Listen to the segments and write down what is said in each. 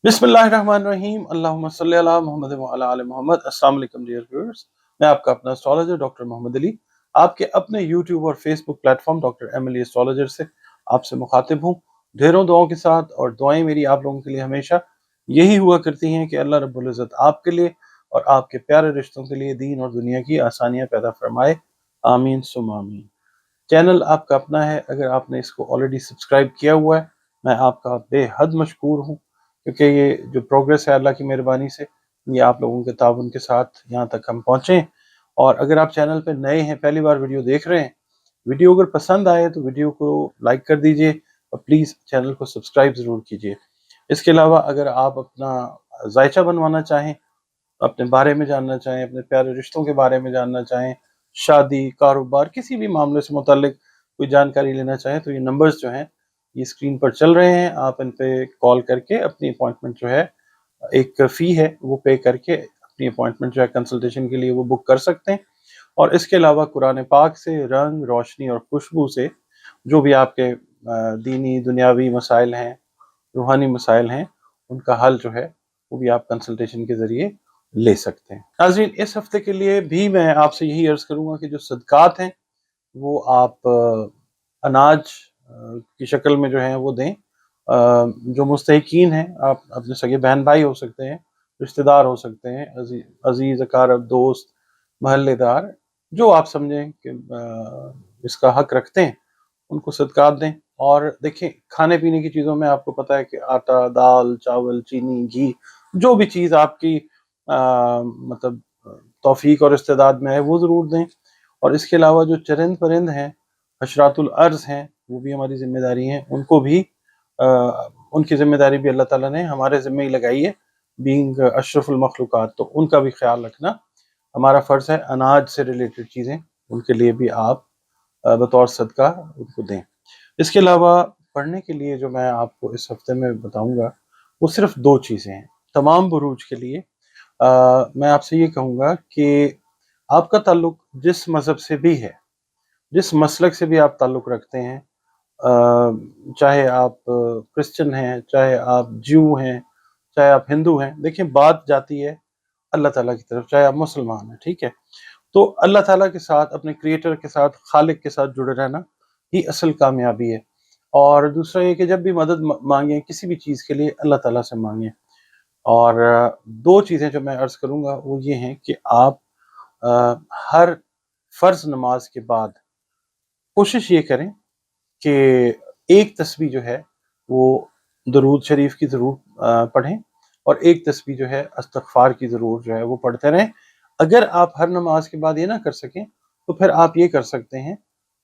बिस्मिल्लाहिर्रहमानिर्रहीम अल्लाहुम्मा सल्ली अला मुहम्मद व अला आलि मोहम्मद। अस्सलाम वालेकुम डियर व्यूअर्स, मैं आपका अपना एस्ट्रोलॉजर डॉक्टर मोहम्मद अली आपके अपने यूट्यूब और Facebook platform doctor Emily astrologer से आपसे मुखातिब हूँ ढेरों दुआओं के साथ। और दुआएं मेरी आप लोगों के लिए हमेशा यही हुआ करती हैं कि अल्लाह रब्बुल इज़्ज़त आपके लिए और आपके प्यारे रिश्तों के लिए दीन और दुनिया की आसानियाँ पैदा फरमाए, आमीन सुम्मा आमीन। चैनल आपका अपना है, अगर आपने इसको ऑलरेडी सब्सक्राइब किया हुआ है मैं आपका बेहद मशकूर हूँ, क्योंकि ये जो प्रोग्रेस है अल्लाह की मेहरबानी से ये आप लोगों के ताउन के साथ यहाँ तक हम पहुँचे। और अगर आप चैनल पे नए हैं, पहली बार वीडियो देख रहे हैं, वीडियो अगर पसंद आए तो वीडियो को लाइक कर दीजिए और प्लीज़ चैनल को सब्सक्राइब ज़रूर कीजिए। इसके अलावा अगर आप अपना जायचा बनवाना चाहें, अपने बारे में जानना चाहें, अपने प्यारे रिश्तों के बारे में जानना चाहें, शादी, कारोबार, किसी भी मामले से मुताल्लिक कोई जानकारी लेना चाहें, तो ये नंबर्स जो हैं ये स्क्रीन पर चल रहे हैं। आप इन पे कॉल करके अपनी अपॉइंटमेंट जो है, एक फ़ी है वो पे करके अपनी अपॉइंटमेंट जो है कंसल्टेशन के लिए वो बुक कर सकते हैं। और इसके अलावा कुरान पाक से रंग, रोशनी और खुशबू से जो भी आपके दीनी दुनियावी मसाइल हैं, रूहानी मसाइल हैं, उनका हल जो है वो भी आप कंसल्टेशन के ज़रिए ले सकते हैं। नाज़रीन, इस हफ्ते के लिए भी मैं आपसे यही अर्ज़ करूँगा कि जो सदक़ात हैं वो आप अनाज की शक्ल में जो है वो दें। जो मुस्तहिकीन हैं, आप अपने सगे बहन भाई हो सकते हैं, रिश्तेदार हो सकते हैं, अजीज़ अकारब, दोस्त, महल्लेदार, जो आप समझें कि इसका हक रखते हैं, उनको सदक़ात दें। और देखें, खाने पीने की चीज़ों में आपको पता है कि आटा, दाल, चावल, चीनी, घी, जो भी चीज़ आपकी मतलब तौफीक और इस्तेदाद में है वो ज़रूर दें। और इसके अलावा जो चरिंद परिंद हैं, हशरातुल अर्ज़ हैं, वो भी हमारी ज़िम्मेदारी हैं, उनको भी उनकी ज़िम्मेदारी भी अल्लाह ताला ने हमारे ज़िम्मे ही लगाई है, बीइंग अशरफुल मखलूक़ात, तो उनका भी ख्याल रखना हमारा फ़र्ज़ है। अनाज से रिलेटेड चीज़ें उनके लिए भी आप बतौर सदका उनको दें। इसके अलावा पढ़ने के लिए जो मैं आपको इस हफ्ते में बताऊंगा वो सिर्फ दो चीज़ें हैं। तमाम बुरूज के लिए मैं आपसे ये कहूँगा कि आपका ताल्लुक जिस मज़हब से भी है, जिस मसलक से भी आप ताल्लुक रखते हैं, चाहे आप क्रिश्चियन हैं, चाहे आप ज्यू हैं, चाहे आप हिंदू हैं, देखिए बात जाती है अल्लाह ताला की तरफ। चाहे आप मुसलमान हैं, ठीक है, तो अल्लाह ताला के साथ, अपने क्रिएटर के साथ, खालिक के साथ जुड़े रहना ही असल कामयाबी है। और दूसरा ये कि जब भी मदद मांगें किसी भी चीज़ के लिए, अल्लाह ताला से मांगें। और दो चीज़ें जो मैं अर्ज़ करूँगा वो ये हैं कि आप हर फ़र्ज़ नमाज के बाद कोशिश ये करें कि एक तस्बीह जो है वो दरूद शरीफ की ज़रूर पढ़ें, और एक तस्बीह जो है इस्तग़फ़ार की ज़रूर जो है वो पढ़ते रहें। अगर आप हर नमाज के बाद ये ना कर सकें तो फिर आप ये कर सकते हैं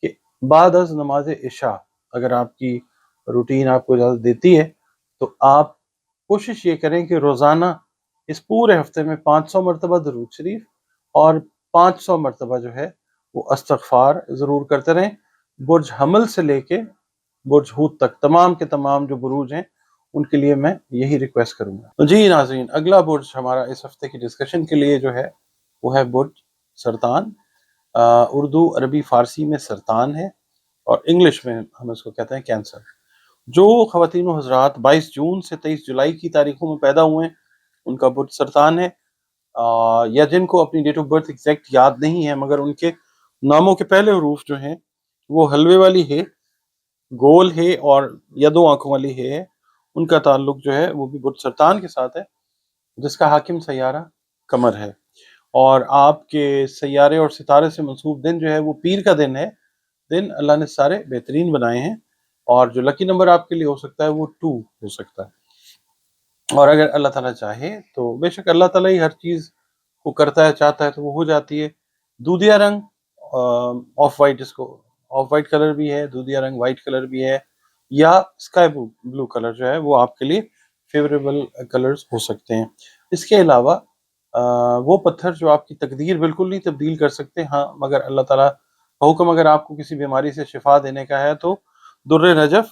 कि बाद अज़ नमाज इशा, अगर आपकी रूटीन आपको इजाज़त देती है, तो आप कोशिश ये करें कि रोज़ाना इस पूरे हफ्ते में 500 मरतबा दरूद शरीफ और 500 मरतबा जो है वो इस्तग़फ़ार ज़रूर करते रहें। बुर्ज हमल से लेके बुर्ज हूद तक तमाम के तमाम जो बुरूज हैं उनके लिए मैं यही रिक्वेस्ट करूंगा। तो जी नाज़रीन, अगला बुर्ज हमारा इस हफ्ते की डिस्कशन के लिए जो है वो है बुर्ज सरतान। उर्दू, अरबी, फारसी में सरतान है और इंग्लिश में हम इसको कहते हैं कैंसर। जो ख़वातीन व हज़रात 22 जून से 23 जुलाई की तारीखों में पैदा हुए हैं उनका बुर्ज सरतान है, या जिनको अपनी डेट ऑफ बर्थ एग्जैक्ट याद नहीं है मगर उनके नामों के पहले हरूफ जो हैं वो हलवे वाली है, गोल है और या दो आंखों वाली है, उनका ताल्लुक जो है वो भी बुर्ज सरतान के साथ है, जिसका हाकिम सैयारा कमर है। और आपके सैयारे और सितारे से मंसूब दिन जो है वो पीर का दिन है। दिन अल्लाह ने सारे बेहतरीन बनाए हैं और जो लकी नंबर आपके लिए हो सकता है वो 2 हो सकता है। और अगर अल्लाह ताला चाहे तो बेशक अल्लाह ताला ही हर चीज़ को करता है, चाहता है तो वो हो जाती है। दूधिया रंग, ऑफ वाइट, इसको ऑफ वाइट कलर भी है, दूधिया रंग वाइट कलर भी है, या स्काई ब्लू कलर जो है वो आपके लिए फेवरेबल कलर्स हो सकते हैं। इसके अलावा वो पत्थर जो आपकी तकदीर बिल्कुल नहीं तब्दील कर सकते, हाँ मगर अल्लाह ताला का हुक्म अगर आपको किसी बीमारी से शिफा देने का है तो दुर्रे नजफ,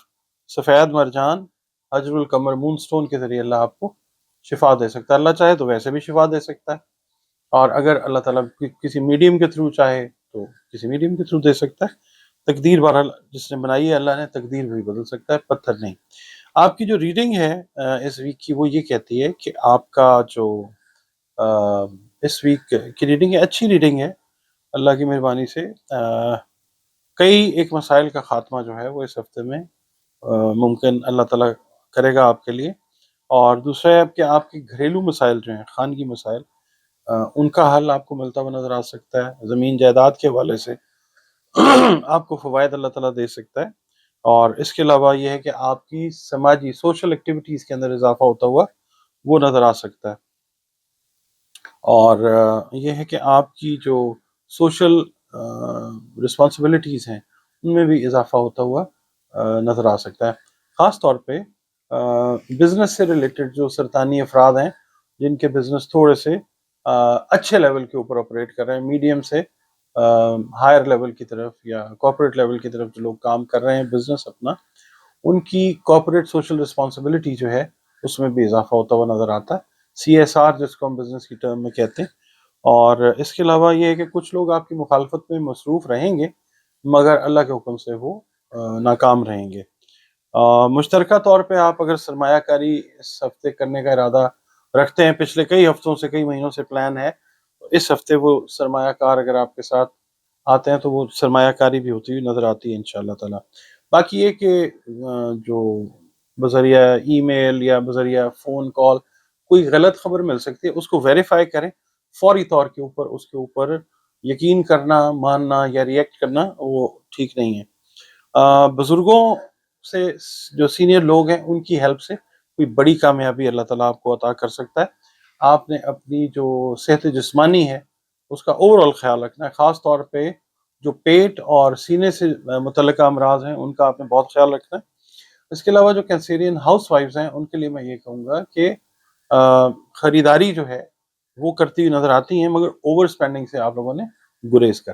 सफ़ेद मरजान, हजरुल कमर, मून स्टोन के जरिए अल्लाह आपको शिफा दे सकता है। अल्लाह चाहे तो वैसे भी शिफा दे सकता है, और अगर अल्लाह ताला किसी मीडियम के थ्रू चाहे तो किसी मीडियम के थ्रू दे सकता है। तकदीर बहरहाल जिसने बनाई है अल्लाह ने, तकदीर भी बदल सकता है, पत्थर नहीं। آپ کی جو ریڈنگ ہے اس ویک کی وہ یہ کہتی ہے کہ آپ کا جو اس ویک کی ریڈنگ ہے اچھی ریڈنگ ہے اللہ کی مہربانی سے. کئی ایک مسائل کا خاتمہ جو ہے وہ اس ہفتے میں ممکن اللہ تعالیٰ کرے گا آپ کے لیے. اور دوسرا ہے کہ آپ کے گھریلو مسائل جو ہیں خانگی مسائل ان کا حل آپ کو ملتا ہوا نظر آ سکتا ہے. زمین جائیداد کے حوالے سے آپ کو فوائد اللہ تعالیٰ دے سکتا ہے. اور اس کے علاوہ یہ ہے کہ آپ کی سماجی سوشل ایکٹیویٹیز کے اندر اضافہ ہوتا ہوا وہ نظر آ سکتا ہے. اور یہ ہے کہ آپ کی جو سوشل رسپانسبلٹیز ہیں ان میں بھی اضافہ ہوتا ہوا نظر آ سکتا ہے. خاص طور پہ بزنس سے ریلیٹڈ جو سرطانی افراد ہیں جن کے بزنس تھوڑے سے اچھے لیول کے اوپر آپریٹ کر رہے ہیں, میڈیم سے ہائر لیول کی طرف یا کارپوریٹ لیول کی طرف جو لوگ کام کر رہے ہیں بزنس اپنا, ان کی کارپوریٹ سوشل رسپانسبلٹی جو ہے اس میں بھی اضافہ ہوتا ہوا نظر آتا ہے. CSR جس کو ہم بزنس کی ٹرم میں کہتے ہیں. اور اس کے علاوہ یہ ہے کہ کچھ لوگ آپ کی مخالفت میں مصروف رہیں گے مگر اللہ کے حکم سے وہ ناکام رہیں گے. مشترکہ طور پہ آپ اگر سرمایہ کاری اس ہفتے کرنے کا ارادہ رکھتے ہیں, پچھلے کئی ہفتوں سے کئی مہینوں سے پلان ہے, اس ہفتے وہ سرمایہ کار اگر آپ کے ساتھ آتے ہیں تو وہ سرمایہ کاری بھی ہوتی ہوئی نظر آتی ہے انشاءاللہ تعالیٰ. باقی یہ کہ جو بذریعہ ای میل یا بذریعہ فون کال کوئی غلط خبر مل سکتی ہے اس کو ویریفائی کریں, فوری طور کے اوپر اس کے اوپر یقین کرنا, ماننا یا ریئیکٹ کرنا وہ ٹھیک نہیں ہے. بزرگوں سے جو سینئر لوگ ہیں ان کی ہیلپ سے کوئی بڑی کامیابی اللہ تعالیٰ آپ کو عطا کر سکتا ہے. آپ نے اپنی جو صحت جسمانی ہے اس کا اوور آل خیال رکھنا ہے, خاص طور پہ جو پیٹ اور سینے سے متعلقہ امراض ہیں ان کا آپ نے بہت خیال رکھنا ہے. اس کے علاوہ جو کینسیرین ہاؤس وائفز ہیں ان کے لیے میں یہ کہوں گا کہ خریداری جو ہے وہ کرتی ہوئی نظر آتی ہیں مگر اوور اسپینڈنگ سے آپ لوگوں نے گریز کرنا.